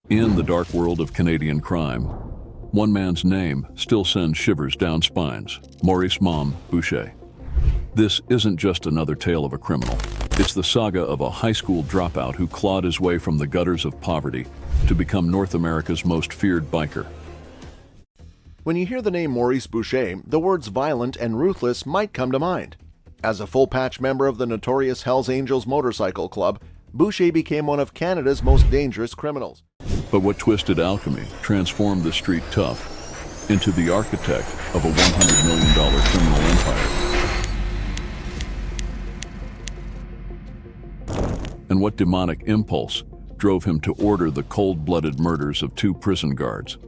In the dark world of Canadian crime, one man's name still sends shivers down spines: Maurice Boucher. This isn't just another tale of a criminal. It's the saga of a high school dropout who clawed his way from the gutters of poverty to become North America's most feared biker. When you hear the name Maurice Boucher, the words violent and ruthless might come to mind. As a full-patch member of the notorious Hells Angels motorcycle club, Boucher became one of Canada's most dangerous criminals. But what twisted alchemy transformed the street tough into the architect of a $100 million criminal empire? And what demonic impulse drove him to order the cold-blooded murders of 2 prison guards?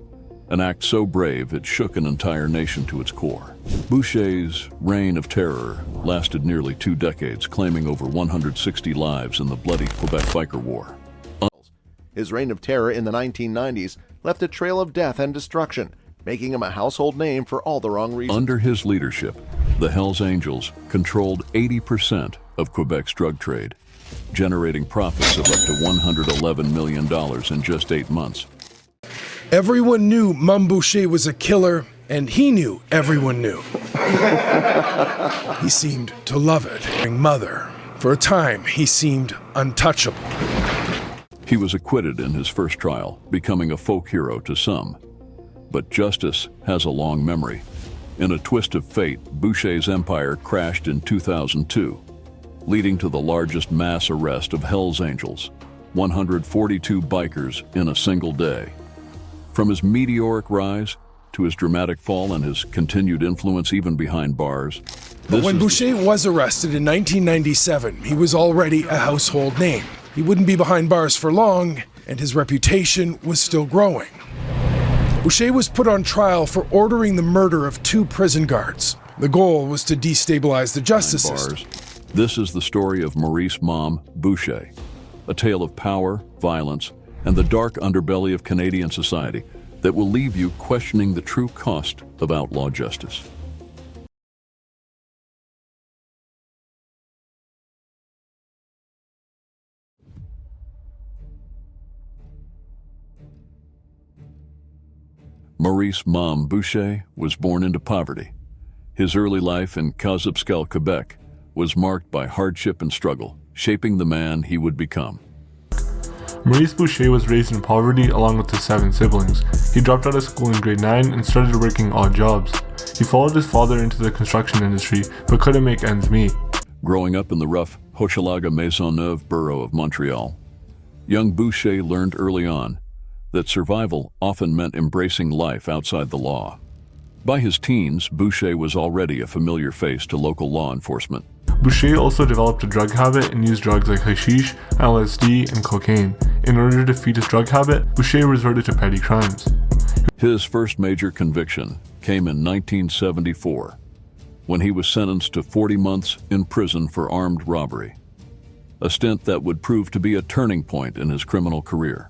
An act so brave it shook an entire nation to its core. Boucher's reign of terror lasted nearly 2 decades, claiming over 160 lives in the bloody Quebec Biker War. His reign of terror in the 1990s left a trail of death and destruction, making him a household name for all the wrong reasons. Under his leadership, the Hells Angels controlled 80% of Quebec's drug trade, generating profits of up to $111 million in just 8 months. Everyone knew Boucher was a killer, and he knew everyone knew. He seemed to love it. Mother, for a time, he seemed untouchable. He was acquitted in his first trial, becoming a folk hero to some. But justice has a long memory. In a twist of fate, Boucher's empire crashed in 2002, leading to the largest mass arrest of Hells Angels, 142 bikers in a single day. From his meteoric rise to his dramatic fall and his continued influence even behind bars. But when Boucher was arrested in 1997, he was already a household name. He wouldn't be behind bars for long, and his reputation was still growing. Boucher was put on trial for ordering the murder of 2 prison guards. The goal was to destabilize the justice system. This is the story of Maurice Boucher, a tale of power, violence, and the dark underbelly of Canadian society that will leave you questioning the true cost of outlaw justice. Maurice Boucher was born into poverty. His early life in Kazakhstan, Quebec, was marked by hardship and struggle, shaping the man he would become. Maurice Boucher was raised in poverty along with his 7 siblings. He dropped out of school in grade 9 and started working odd jobs. He followed his father into the construction industry, but couldn't make ends meet. Growing up in the rough Hochelaga Maisonneuve borough of Montreal, young Boucher learned early on that survival often meant embracing life outside the law. By his teens, Boucher was already a familiar face to local law enforcement. Boucher also developed a drug habit and used drugs like hashish, LSD, and cocaine. In order to feed his drug habit, Boucher resorted to petty crimes. His first major conviction came in 1974, when he was sentenced to 40 months in prison for armed robbery, a stint that would prove to be a turning point in his criminal career.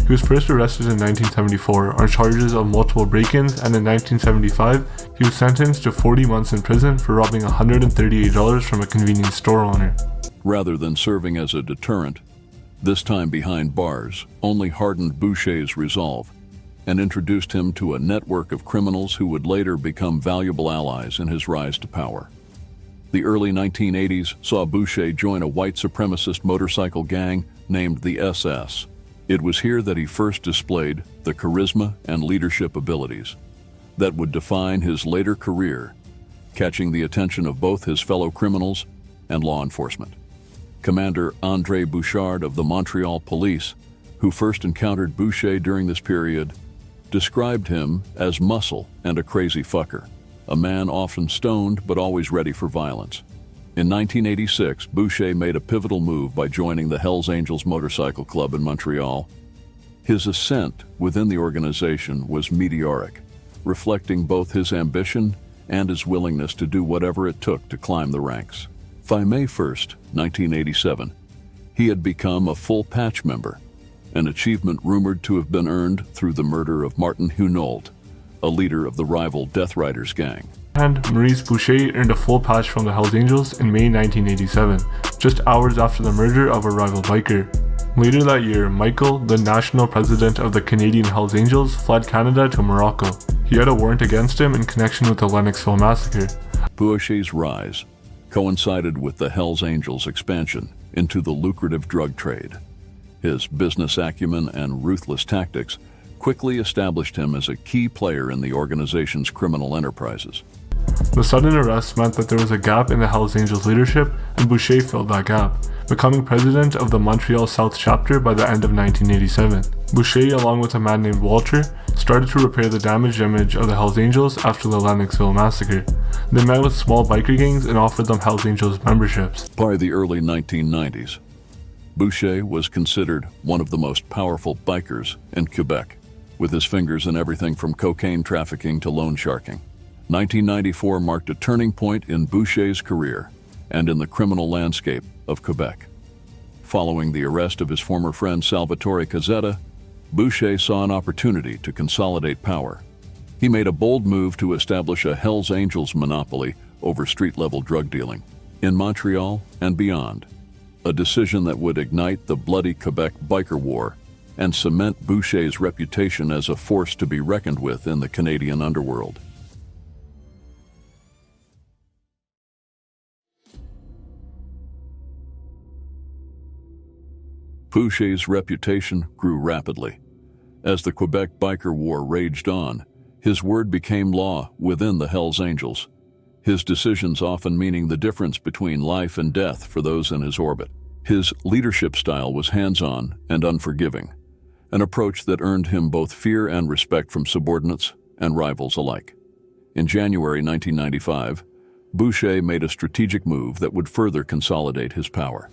He was first arrested in 1974 on charges of multiple break-ins, and in 1975, he was sentenced to 40 months in prison for robbing $138 from a convenience store owner. Rather than serving as a deterrent, this time behind bars only hardened Boucher's resolve and introduced him to a network of criminals who would later become valuable allies in his rise to power. The early 1980s saw Boucher join a white supremacist motorcycle gang named the SS. It was here that he first displayed the charisma and leadership abilities that would define his later career, catching the attention of both his fellow criminals and law enforcement. Commander André Bouchard of the Montreal Police, who first encountered Boucher during this period, described him as muscle and a crazy fucker, a man often stoned but always ready for violence. In 1986, Boucher made a pivotal move by joining the Hells Angels motorcycle club in Montreal. His ascent within the organization was meteoric, reflecting both his ambition and his willingness to do whatever it took to climb the ranks. By May 1st, 1987, he had become a full-patch member, an achievement rumored to have been earned through the murder of Martin Hunold, a leader of the rival Death Riders gang. And Maurice Boucher earned a full patch from the Hells Angels in May 1987, just hours after the murder of a rival biker. Later that year, Michael, the national president of the Canadian Hells Angels, fled Canada to Morocco. He had a warrant against him in connection with the Lennoxville massacre. Boucher's rise coincided with the Hells Angels' expansion into the lucrative drug trade. His business acumen and ruthless tactics quickly established him as a key player in the organization's criminal enterprises. The sudden arrest meant that there was a gap in the Hells Angels leadership, and Boucher filled that gap, becoming president of the Montreal South chapter by the end of 1987. Boucher, along with a man named Walter, started to repair the damaged image of the Hells Angels after the Lennoxville massacre. They met with small biker gangs and offered them Hells Angels memberships. By the early 1990s, Boucher was considered one of the most powerful bikers in Quebec, with his fingers in everything from cocaine trafficking to loan sharking. 1994 marked a turning point in Boucher's career and in the criminal landscape of Quebec. Following the arrest of his former friend Salvatore Cazzetta, Boucher saw an opportunity to consolidate power. He made a bold move to establish a Hells Angels monopoly over street-level drug dealing in Montreal and beyond, a decision that would ignite the bloody Quebec biker war and cement Boucher's reputation as a force to be reckoned with in the Canadian underworld. Boucher's reputation grew rapidly. As the Quebec biker war raged on, his word became law within the Hells Angels, his decisions often meaning the difference between life and death for those in his orbit. His leadership style was hands-on and unforgiving, an approach that earned him both fear and respect from subordinates and rivals alike. In January 1995, Boucher made a strategic move that would further consolidate his power.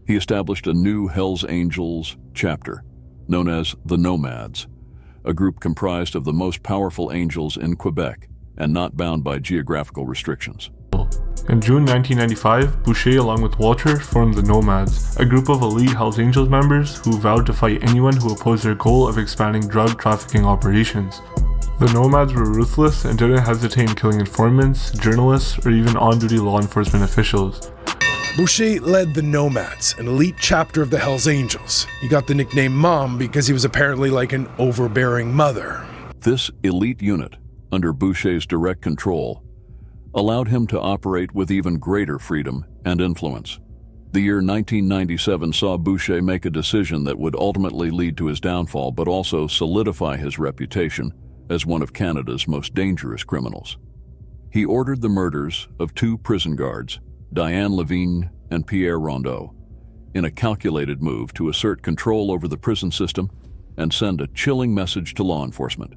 He established a new Hells Angels chapter, known as the Nomads, a group comprised of the most powerful angels in Quebec and not bound by geographical restrictions. In June 1995, Boucher, along with Walter, formed the Nomads, a group of elite Hells Angels members who vowed to fight anyone who opposed their goal of expanding drug trafficking operations. The Nomads were ruthless and didn't hesitate in killing informants, journalists, or even on-duty law enforcement officials. Boucher led the Nomads, an elite chapter of the Hells Angels. He got the nickname Mom because he was apparently like an overbearing mother. This elite unit, under Boucher's direct control, allowed him to operate with even greater freedom and influence. The year 1997 saw Boucher make a decision that would ultimately lead to his downfall, but also solidify his reputation as one of Canada's most dangerous criminals. He ordered the murders of 2 prison guards, Diane Lavigne and Pierre Rondeau, in a calculated move to assert control over the prison system and send a chilling message to law enforcement.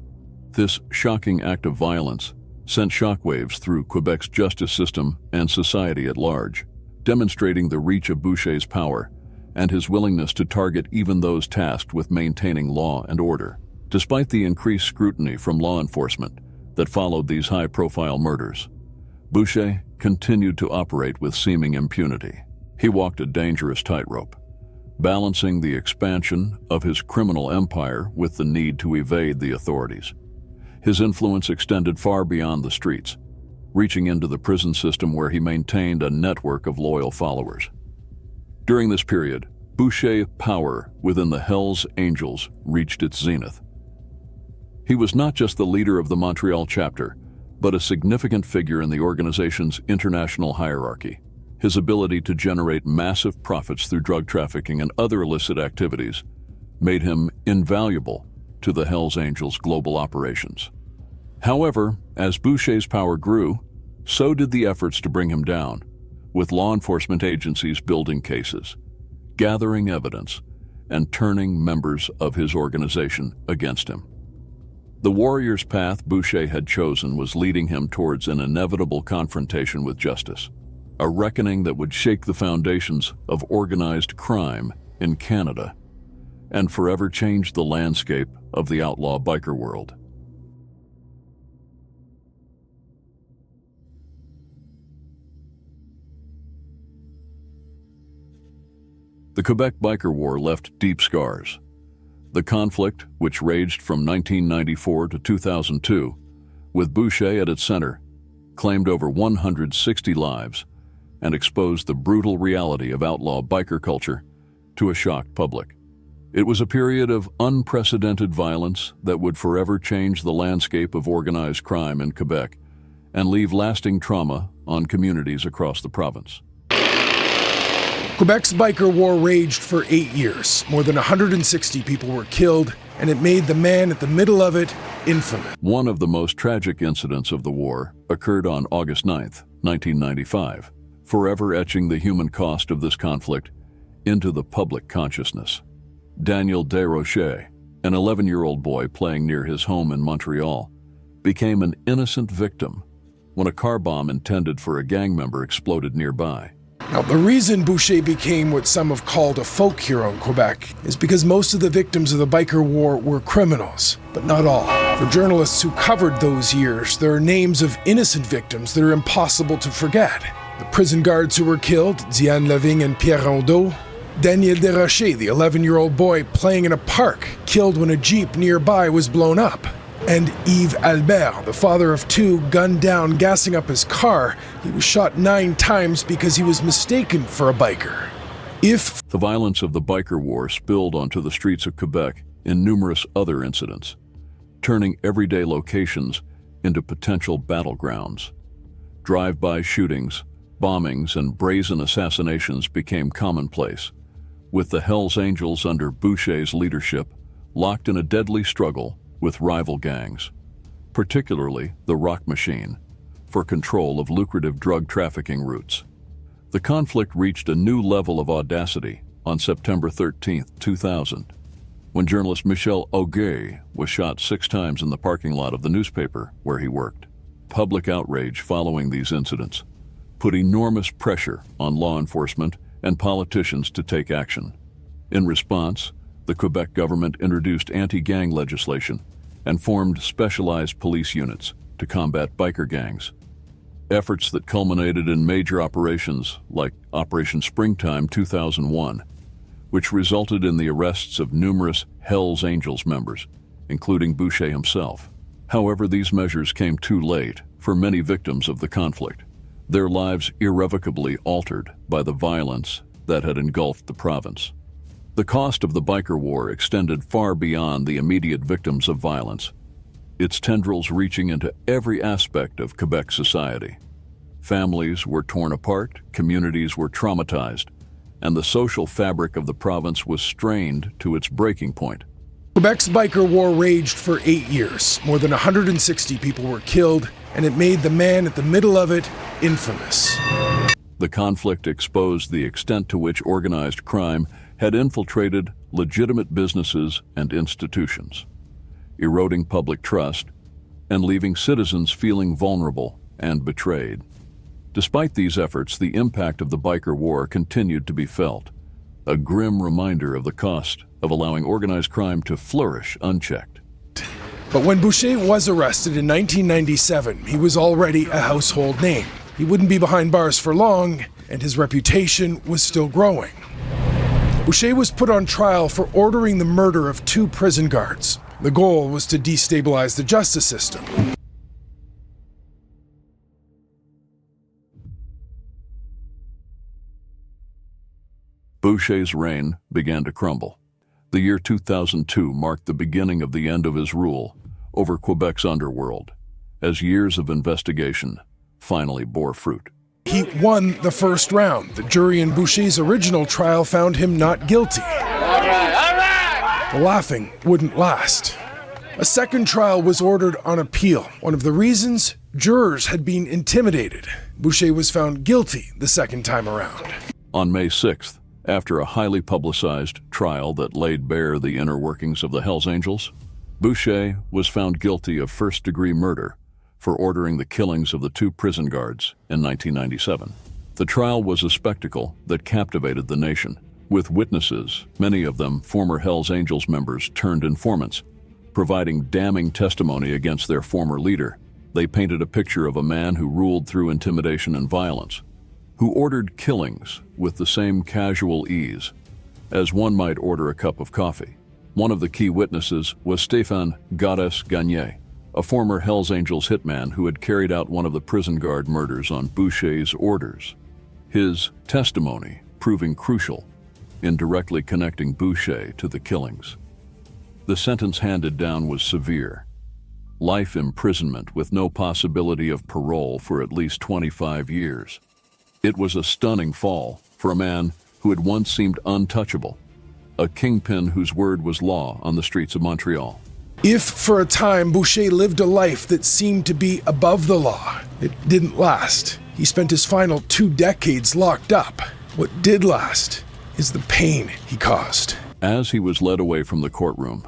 This shocking act of violence sent shockwaves through Quebec's justice system and society at large, demonstrating the reach of Boucher's power and his willingness to target even those tasked with maintaining law and order. Despite the increased scrutiny from law enforcement that followed these high-profile murders, Boucher continued to operate with seeming impunity. He walked a dangerous tightrope, balancing the expansion of his criminal empire with the need to evade the authorities. His influence extended far beyond the streets, reaching into the prison system where he maintained a network of loyal followers. During this period, Boucher's power within the Hells Angels reached its zenith. He was not just the leader of the Montreal chapter, but a significant figure in the organization's international hierarchy. His ability to generate massive profits through drug trafficking and other illicit activities made him invaluable to the Hells Angels' global operations. However, as Boucher's power grew, so did the efforts to bring him down, with law enforcement agencies building cases, gathering evidence, and turning members of his organization against him. The warrior's path Boucher had chosen was leading him towards an inevitable confrontation with justice, a reckoning that would shake the foundations of organized crime in Canada and forever change the landscape of the outlaw biker world. The Quebec biker war left deep scars. The conflict, which raged from 1994 to 2002, with Boucher at its center, claimed over 160 lives and exposed the brutal reality of outlaw biker culture to a shocked public. It was a period of unprecedented violence that would forever change the landscape of organized crime in Quebec and leave lasting trauma on communities across the province. Quebec's biker war raged for 8 years. More than 160 people were killed, and it made the man at the middle of it infamous. One of the most tragic incidents of the war occurred on August 9, 1995, forever etching the human cost of this conflict into the public consciousness. Daniel Desrochers, an 11-year-old boy playing near his home in Montreal, became an innocent victim when a car bomb intended for a gang member exploded nearby. Now, the reason Boucher became what some have called a folk hero in Quebec is because most of the victims of the biker war were criminals, but not all. For journalists who covered those years, there are names of innocent victims that are impossible to forget. The prison guards who were killed, Diane Lavigne and Pierre Rondeau, Daniel Desrochers, the 11-year-old boy playing in a park, killed when a Jeep nearby was blown up. And Yves Albert, the father of 2, gunned down gassing up his car. He was shot 9 times because he was mistaken for a biker. The violence of the biker war spilled onto the streets of Quebec in numerous other incidents, turning everyday locations into potential battlegrounds. Drive-by shootings, bombings, and brazen assassinations became commonplace, with the Hells Angels under Boucher's leadership locked in a deadly struggle with rival gangs, particularly the Rock Machine, for control of lucrative drug trafficking routes. The conflict reached a new level of audacity on September 13, 2000, when journalist Michel Auguet was shot 6 times in the parking lot of the newspaper where he worked. Public outrage following these incidents put enormous pressure on law enforcement and politicians to take action. In response, the Quebec government introduced anti-gang legislation and formed specialized police units to combat biker gangs. Efforts that culminated in major operations like Operation Springtime 2001, which resulted in the arrests of numerous Hells Angels members, including Boucher himself. However, these measures came too late for many victims of the conflict, their lives irrevocably altered by the violence that had engulfed the province. The cost of the biker war extended far beyond the immediate victims of violence, its tendrils reaching into every aspect of Quebec society. Families were torn apart, communities were traumatized, and the social fabric of the province was strained to its breaking point. Quebec's biker war raged for 8 years. More than 160 people were killed, and it made the man at the middle of it infamous. The conflict exposed the extent to which organized crime had infiltrated legitimate businesses and institutions, eroding public trust and leaving citizens feeling vulnerable and betrayed. Despite these efforts, the impact of the biker war continued to be felt, a grim reminder of the cost of allowing organized crime to flourish unchecked. But when Boucher was arrested in 1997, he was already a household name. He wouldn't be behind bars for long, and his reputation was still growing. Boucher was put on trial for ordering the murder of 2 prison guards. The goal was to destabilize the justice system. Boucher's reign began to crumble. The year 2002 marked the beginning of the end of his rule over Quebec's underworld, as years of investigation finally bore fruit. He won the first round. The jury in Boucher's original trial found him not guilty. The laughing wouldn't last. A second trial was ordered on appeal. One of the reasons, jurors had been intimidated. Boucher was found guilty the second time around. On May 6th, after a highly publicized trial that laid bare the inner workings of the Hells Angels, Boucher was found guilty of first-degree murder for ordering the killings of the 2 prison guards in 1997. The trial was a spectacle that captivated the nation, with witnesses, many of them former Hells Angels members turned informants, providing damning testimony against their former leader. They painted a picture of a man who ruled through intimidation and violence, who ordered killings with the same casual ease as one might order a cup of coffee. One of the key witnesses was Stéphane Gades-Gagné, a former Hells Angels hitman who had carried out one of the prison guard murders on Boucher's orders. His testimony proving crucial indirectly connecting Boucher to the killings. The sentence handed down was severe: life imprisonment with no possibility of parole for at least 25 years. It was a stunning fall for a man who had once seemed untouchable, a kingpin whose word was law on the streets of Montreal. If for a time Boucher lived a life that seemed to be above the law, it didn't last. He spent his final 2 decades locked up. What did last is the pain he caused. As he was led away from the courtroom,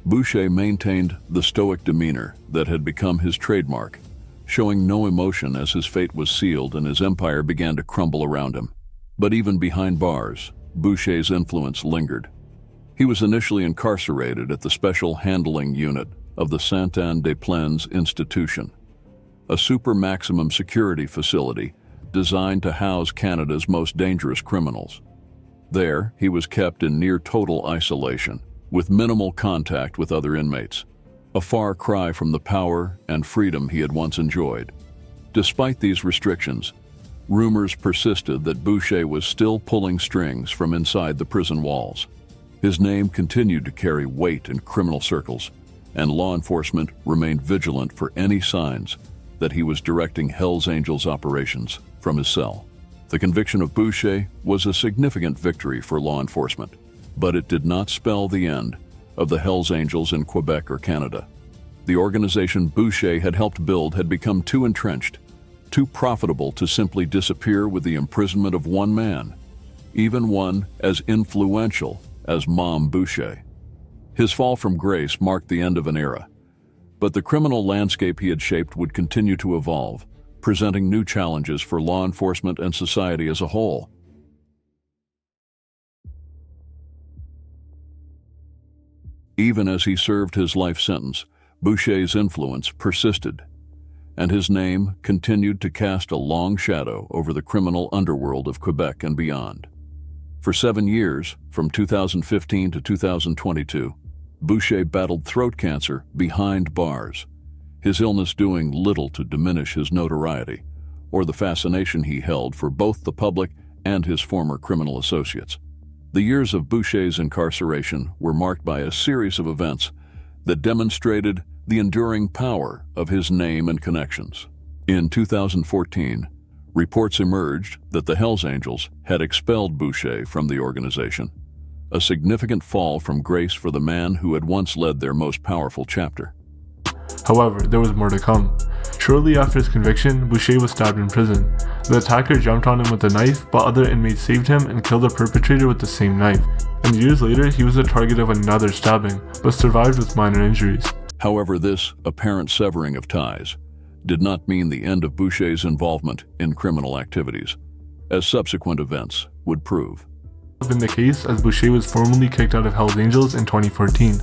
Boucher maintained the stoic demeanor that had become his trademark, showing no emotion as his fate was sealed and his empire began to crumble around him. But even behind bars, Boucher's influence lingered. He was initially incarcerated at the Special Handling Unit of the Saint-Anne-des-Plaines Institution, a super maximum security facility designed to house Canada's most dangerous criminals. There, he was kept in near total isolation, with minimal contact with other inmates, a far cry from the power and freedom he had once enjoyed. Despite these restrictions, rumors persisted that Boucher was still pulling strings from inside the prison walls. His name continued to carry weight in criminal circles, and law enforcement remained vigilant for any signs that he was directing Hell's Angels operations from his cell. The conviction of Boucher was a significant victory for law enforcement, but it did not spell the end of the Hell's Angels in Quebec or Canada. The organization Boucher had helped build had become too entrenched, too profitable to simply disappear with the imprisonment of one man, even one as influential as Mom Boucher. His fall from grace marked the end of an era, but the criminal landscape he had shaped would continue to evolve, presenting new challenges for law enforcement and society as a whole. Even as he served his life sentence, Boucher's influence persisted, and his name continued to cast a long shadow over the criminal underworld of Quebec and beyond. For 7 years, from 2015 to 2022, Boucher battled throat cancer behind bars, his illness doing little to diminish his notoriety or the fascination he held for both the public and his former criminal associates. The years of Boucher's incarceration were marked by a series of events that demonstrated the enduring power of his name and connections. In 2014, reports emerged that the Hells Angels had expelled Boucher from the organization, a significant fall from grace for the man who had once led their most powerful chapter. However, there was more to come. Shortly after his conviction, Boucher was stabbed in prison. The attacker jumped on him with a knife, but other inmates saved him and killed the perpetrator with the same knife. And years later, he was the target of another stabbing, but survived with minor injuries. However, this apparent severing of ties did not mean the end of Boucher's involvement in criminal activities, as subsequent events would prove. Been the case as Boucher was formally kicked out of Hells Angels in 2014.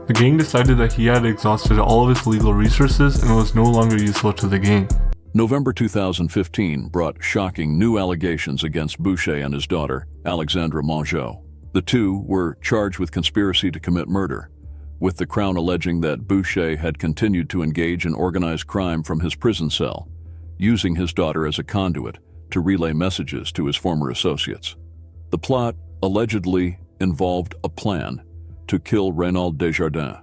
The gang decided that he had exhausted all of its legal resources and was no longer useful to the gang. November 2015 brought shocking new allegations against Boucher and his daughter, Alexandra Mongeau. The two were charged with conspiracy to commit murder, with the Crown alleging that Boucher had continued to engage in organized crime from his prison cell, using his daughter as a conduit to relay messages to his former associates. The plot allegedly involved a plan to kill Renaud Desjardins,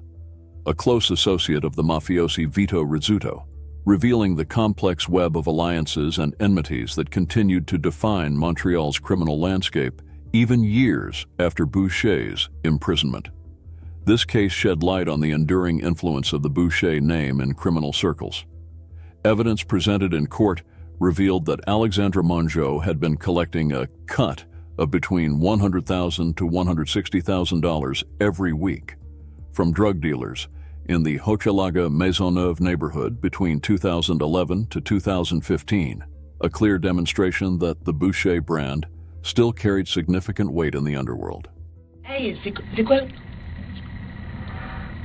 a close associate of the mafiosi Vito Rizzuto, revealing the complex web of alliances and enmities that continued to define Montreal's criminal landscape even years after Boucher's imprisonment. This case shed light on the enduring influence of the Boucher name in criminal circles. Evidence presented in court revealed that Alexandra Mongeau had been collecting a cut of between $100,000 to $160,000 every week from drug dealers in the Hochelaga Maisonneuve neighborhood between 2011 to 2015, a clear demonstration that the Boucher brand still carried significant weight in the underworld. Hey, c'est quoi?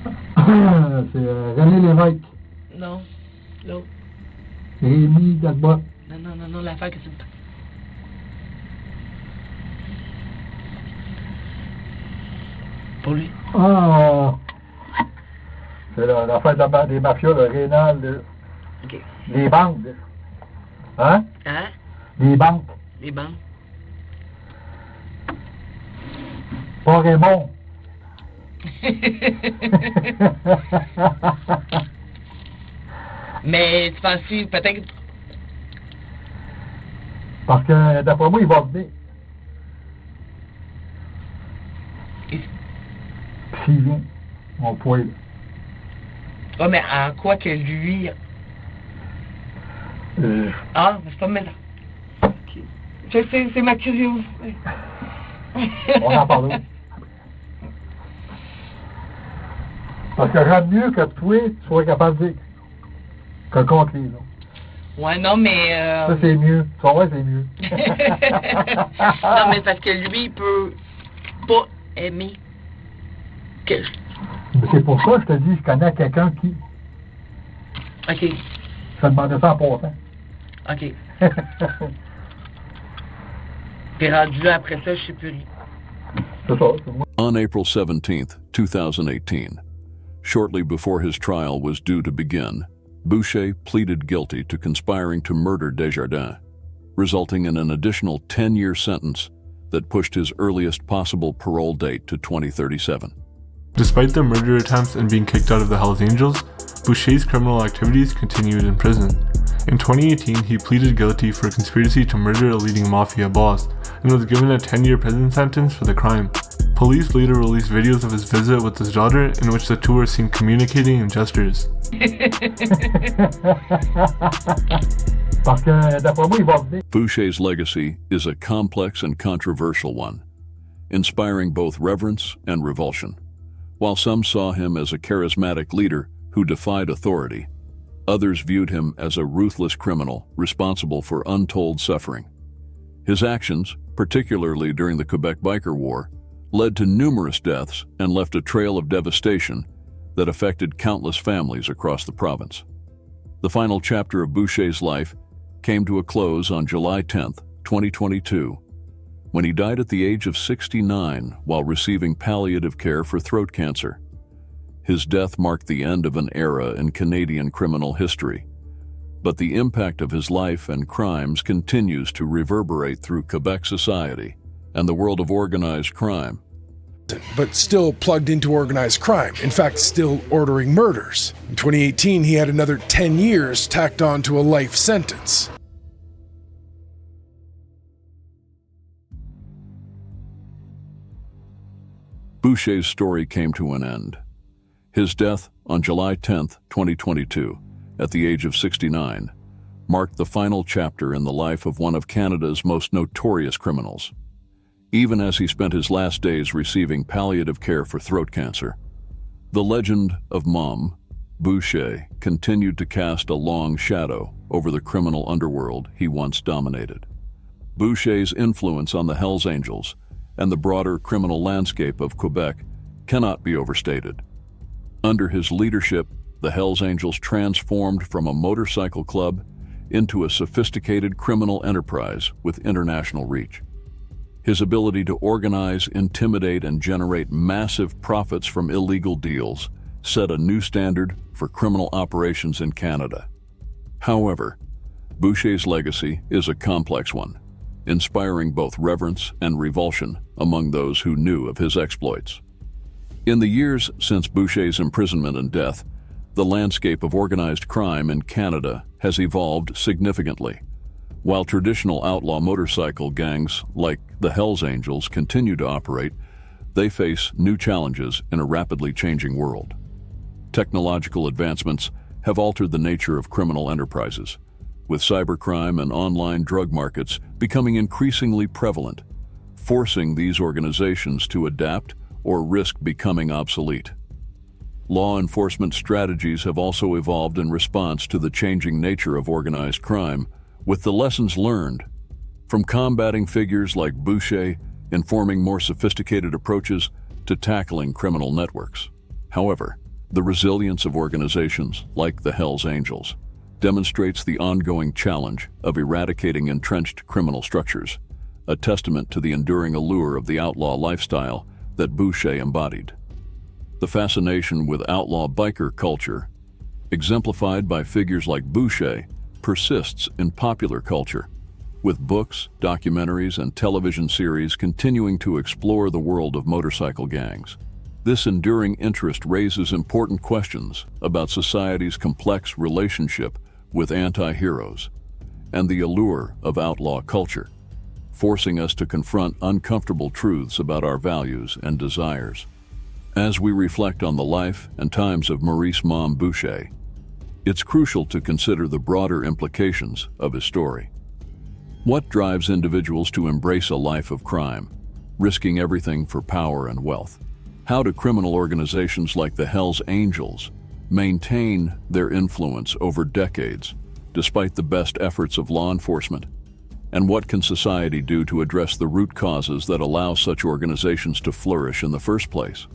C'est René Lévesque. Non, l'autre. Rémi Gadebois. Non, l'affaire que c'est... Pour lui. Ah! C'est l'affaire des mafias, le Rénal. OK. Les banques. Hein? Hein? Les banques. Les banques. Pas Raymond. Mais tu penses-tu, peut-être... Parce que, d'après moi, il va venir. S'il vient, on pourrait... Ah, mais en quoi que lui... Ah, c'est pas maintenant. Ok. Je sais, c'est ma curiosité. On en parle. Parce que j'aime mieux que toi, tu sois capable de dire que contre les autres. Ouais, non, mais... Ça, c'est mieux. Tu vas voir, c'est mieux. Non, mais parce que lui, il peut pas aimer que... Mais c'est pour ça que je te dis, je connais quelqu'un qui... OK, Je te demandais ça en passant. OK. Puis rendu là, après ça, je sais plus rien. C'est ça, c'est moi. On April 17th, 2018, shortly before his trial was due to begin, Boucher pleaded guilty to conspiring to murder Desjardins, resulting in an additional 10-year sentence that pushed his earliest possible parole date to 2037. Despite the murder attempts and being kicked out of the Hells Angels, Boucher's criminal activities continued in prison. In 2018, he pleaded guilty for conspiracy to murder a leading mafia boss and was given a 10-year prison sentence for the crime. Police later released videos of his visit with his daughter in which the two were seen communicating in gestures. Parce que, d'après moi, il va venir. Boucher's legacy is a complex and controversial one, inspiring both reverence and revulsion. While some saw him as a charismatic leader who defied authority, others viewed him as a ruthless criminal responsible for untold suffering. His actions, particularly during the Quebec Biker War, led to numerous deaths and left a trail of devastation that affected countless families across the province. The final chapter of Boucher's life came to a close on July 10, 2022, when he died at the age of 69 while receiving palliative care for throat cancer. His death marked the end of an era in Canadian criminal history, but the impact of his life and crimes continues to reverberate through Quebec society and the world of organized crime. But still plugged into organized crime. In fact, still ordering murders. In 2018, he had another 10 years tacked on to a life sentence. Boucher's story came to an end. His death on July 10, 2022, at the age of 69, marked the final chapter in the life of one of Canada's most notorious criminals. Even as he spent his last days receiving palliative care for throat cancer, the legend of Mom, Boucher, continued to cast a long shadow over the criminal underworld he once dominated. Boucher's influence on the Hells Angels and the broader criminal landscape of Quebec cannot be overstated. Under his leadership, the Hells Angels transformed from a motorcycle club into a sophisticated criminal enterprise with international reach. His ability to organize, intimidate, and generate massive profits from illegal deals set a new standard for criminal operations in Canada. However, Boucher's legacy is a complex one, inspiring both reverence and revulsion among those who knew of his exploits. In the years since Boucher's imprisonment and death, the landscape of organized crime in Canada has evolved significantly. While traditional outlaw motorcycle gangs like the Hells Angels continue to operate, they face new challenges in a rapidly changing world. Technological advancements have altered the nature of criminal enterprises, with cybercrime and online drug markets becoming increasingly prevalent, forcing these organizations to adapt or risk becoming obsolete. Law enforcement strategies have also evolved in response to the changing nature of organized crime, with the lessons learned from combating figures like Boucher informing more sophisticated approaches to tackling criminal networks. However, the resilience of organizations like the Hells Angels demonstrates the ongoing challenge of eradicating entrenched criminal structures, a testament to the enduring allure of the outlaw lifestyle that Boucher embodied. The fascination with outlaw biker culture, exemplified by figures like Boucher, persists in popular culture, with books, documentaries, and television series continuing to explore the world of motorcycle gangs. This enduring interest raises important questions about society's complex relationship with anti-heroes and the allure of outlaw culture, forcing us to confront uncomfortable truths about our values and desires. As we reflect on the life and times of Maurice "Mom" Boucher, it's crucial to consider the broader implications of his story. What drives individuals to embrace a life of crime, risking everything for power and wealth? How do criminal organizations like the Hells Angels maintain their influence over decades, despite the best efforts of law enforcement? And what can society do to address the root causes that allow such organizations to flourish in the first place?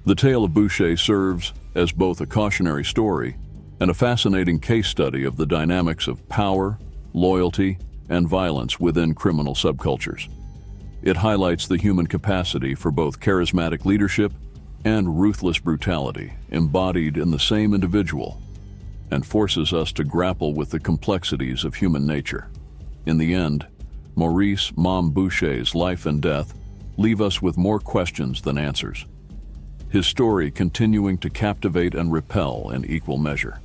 The tale of Boucher serves as both a cautionary story and a fascinating case study of the dynamics of power, loyalty, and violence within criminal subcultures. It highlights the human capacity for both charismatic leadership and ruthless brutality embodied in the same individual, and forces us to grapple with the complexities of human nature. In the end, Maurice "Mom" Boucher's life and death leave us with more questions than answers, his story continuing to captivate and repel in equal measure.